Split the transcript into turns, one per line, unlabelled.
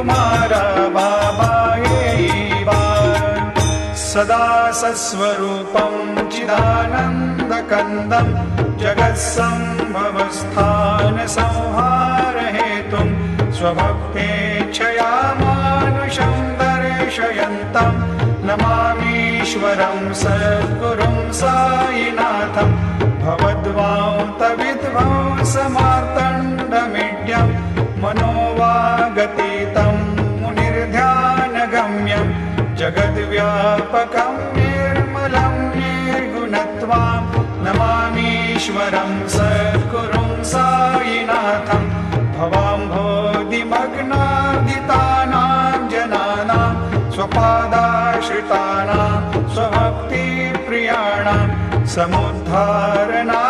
तुम्हारा बाबा यही बार। सदा सस्वरूपं चिदानन्दकन्दं जगत्सम्भवस्थान संहार हेतुं स्वभक्तेच्छया मानुषं दर्शयन्तं नमामीश्वरं सद्गुरुं साईनाथं भवद्वान्तविध्वंसमार्तण्डमीड्यं मनोवागतीतं मुनिर्ध्यानगम्यं जगद्व्यापकं निर्मलं निर्गुणत्वां नमामीश्वरं सद्गुरुं साईनाथं भवाम्भोधिमग्नादितानां जनानां स्वपादाश्रितानां स्वभक्तिप्रियाणां समुद्धारणा